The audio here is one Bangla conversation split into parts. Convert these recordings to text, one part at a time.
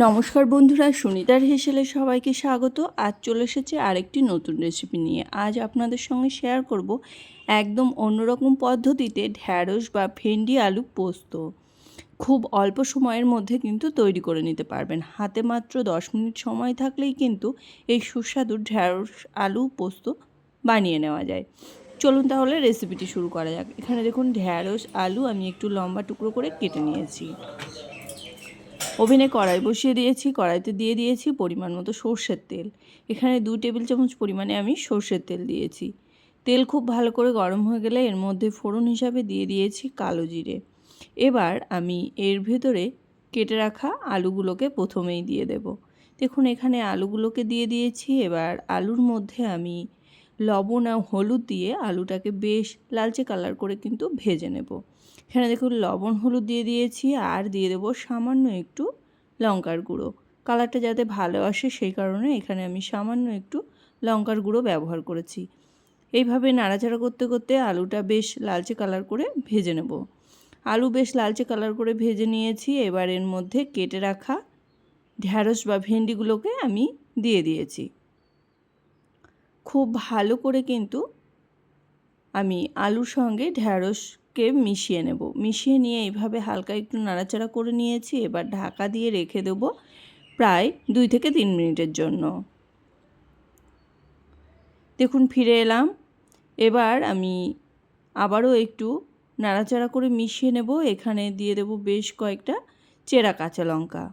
নমস্কার বন্ধুরা, সুনিতার হেসেলে সবাইকে স্বাগত। আজ চলে এসেছে আরেকটি নতুন রেসিপি নিয়ে। আজ আপনাদের সঙ্গে শেয়ার করব একদম অন্যরকম পদ্ধতিতে ঢ্যাঁড়স বা ভেন্ডি আলু পোস্ত। খুব অল্প সময়ের মধ্যে কিন্তু তৈরি করে নিতে পারবেন। হাতে মাত্র 10 মিনিট সময় থাকলেই কিন্তু এই সুস্বাদু ঢ্যাঁড়স আলু পোস্ত বানিয়ে নেওয়া যায়। চলুন তাহলে রেসিপিটি শুরু করা যাক। এখানে দেখুন ঢ্যাঁড়স আলু আমি একটু লম্বা টুকরো করে কেটে নিয়েছি। ওভেনে কড়াই বসিয়ে দিয়েছি। কড়াইতে দিয়ে দিয়েছি পরিমাণ মতো সর্ষের তেল। এখানে 2 টেবিল চামচ পরিমাণে আমি সর্ষের তেল দিয়েছি। তেল খুব ভালো করে গরম হয়ে গেলে এর মধ্যে ফোড়ন হিসাবে দিয়ে দিয়েছি কালো জিরে। এবার আমি এর ভেতরে কেটে রাখা আলুগুলোকে প্রথমেই দিয়ে দেব। দেখুন এখানে আলুগুলোকে দিয়ে দিয়েছি। এবার আলুর মধ্যে আমি লবণ আর হলুদ দিয়ে আলুটাকে বেশ লালচে কালার করে কিন্তু ভেজে নেব। এখানে দেখুন লবণ হলুদ দিয়ে দিয়েছি আর দিয়ে দেবো সামান্য একটু লঙ্কার গুঁড়ো। কালারটা যাতে ভালো আসে সেই কারণে এখানে আমি সামান্য একটু লঙ্কার গুঁড়ো ব্যবহার করেছি। এইভাবে নাড়াচাড়া করতে করতে আলুটা বেশ লালচে কালার করে ভেজে নেব। আলু বেশ লালচে কালার করে ভেজে নিয়েছি। এবার এর মধ্যে কেটে রাখা ঢ্যাঁড়স বা ভেন্ডিগুলোকে আমি দিয়ে দিয়েছি। খুব ভালো করে কিন্তু আমি আলুর সঙ্গে ঢ্যাঁড়সকে মিশিয়ে নেব। মিশিয়ে নিয়ে এইভাবে হালকা একটু নাড়াচাড়া করে নিয়েছি। এবার ঢাকা দিয়ে রেখে দেব প্রায় 2 থেকে 3 মিনিটের জন্য। দেখুন ফিরে এলাম। এবার আমি আবারও একটু নাড়াচাড়া করে মিশিয়ে নেব। এখানে দিয়ে দেব বেশ কয়েকটা চেরা কাঁচা লঙ্কা।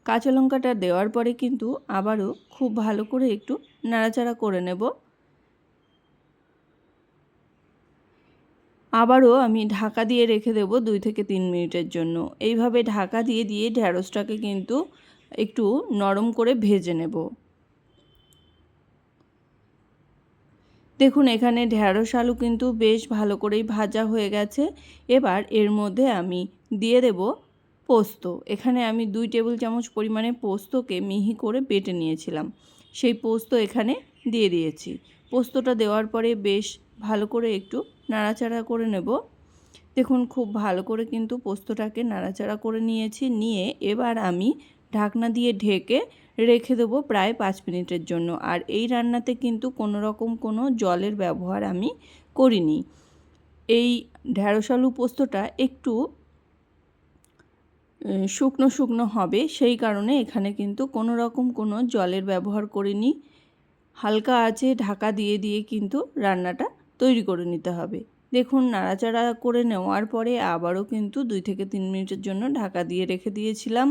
কাঁচা লঙ্কাটা দেওয়ার পরে কিন্তু আবারও খুব ভালো করে একটু নাড়াচাড়া করে নেব। আবারও আমি ঢাকা দিয়ে রেখে দেব 2 থেকে 3 মিনিটের জন্য। এইভাবে ঢাকা দিয়ে দিয়ে ঢ্যাঁড়সটাকে কিন্তু একটু নরম করে ভেজে নেব। দেখুন এখানে ঢ্যাঁড়স আলু কিন্তু বেশ ভালো করেই ভাজা হয়ে গেছে। এবার এর মধ্যে আমি দিয়ে দেব পোস্ত। এখানে আমি 2 টেবিল চামচ পরিমাণে পোস্তকে মিহি করে বেটে নিয়েছিলাম। সেই পোস্ত এখানে দিয়ে দিয়েছি। পোস্তটা দেওয়ার পরে বেশ ভালো করে একটু নাড়াচাড়া করে নেব। দেখুন খুব ভালো করে কিন্তু পোস্তটাকে নাড়াচাড়া করে নিয়েছি। নিয়ে এবার আমি ঢাকনা দিয়ে ঢেকে রেখে দেবো প্রায় 5 মিনিটের জন্য। আর এই রান্নাতে কিন্তু কোনো রকম কোনো জলের ব্যবহার আমি করিনি। এই ঢ্যাঁড়স আলু পোস্তটা একটু শুকনো শুকনো হবে, সেই কারণে এখানে কিন্তু কোনো রকম কোনো জলের ব্যবহার করিনি। হালকা আঁচে ঢাকা দিয়ে দিয়ে কিন্তু রান্নাটা তৈরি করে নিতে হবে। দেখুন নাড়াচাড়া করে নেওয়ার পরে আবারও কিন্তু 2 থেকে 3 মিনিটের জন্য ঢাকা দিয়ে রেখে দিয়েছিলাম।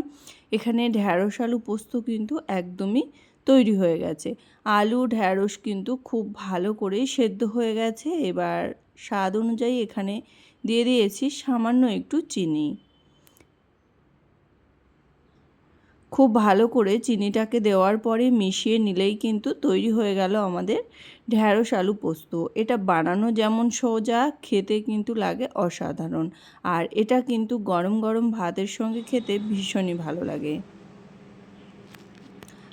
এখানে ঢ্যাঁড়স আলু পোস্ত কিন্তু একদমই তৈরি হয়ে গেছে। আলু ঢ্যাঁড়স কিন্তু খুব ভালো করে সেদ্ধ হয়ে গেছে। এবার স্বাদ অনুযায়ী এখানে দিয়ে দিয়েছি সামান্য একটু চিনি। খুব ভালো করে চিনিটাকে দেওয়ার পরে মিশিয়ে নিলেই কিন্তু তৈরি হয়ে গেল আমাদের ঢ্যাঁড়স আলু পোস্ত। এটা বানানো যেমন সোজা, খেতে কিন্তু লাগে অসাধারণ। আর এটা কিন্তু গরম গরম ভাতের সঙ্গে খেতে ভীষণই ভালো লাগে।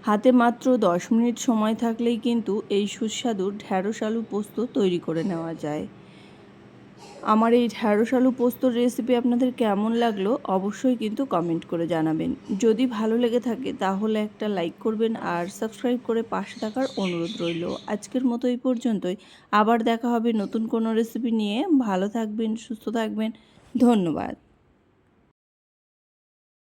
হাতে মাত্র 10 মিনিট সময় থাকলেই কিন্তু এই সুস্বাদু ঢ্যাঁড়স আলু পোস্ত তৈরি করে নেওয়া যায়। আমার এই ঢ্যাঁড়স আলু পোস্তর রেসিপি আপনাদের কেমন লাগলো অবশ্যই কিন্তু কমেন্ট করে জানাবেন। যদি ভালো লেগে থাকে তাহলে একটা লাইক করবেন আর সাবস্ক্রাইব করে পাশে থাকার অনুরোধ রইল। আজকের মতো এই পর্যন্তই। আবার দেখা হবে নতুন কোনো রেসিপি নিয়ে। ভালো থাকবেন, সুস্থ থাকবেন। ধন্যবাদ।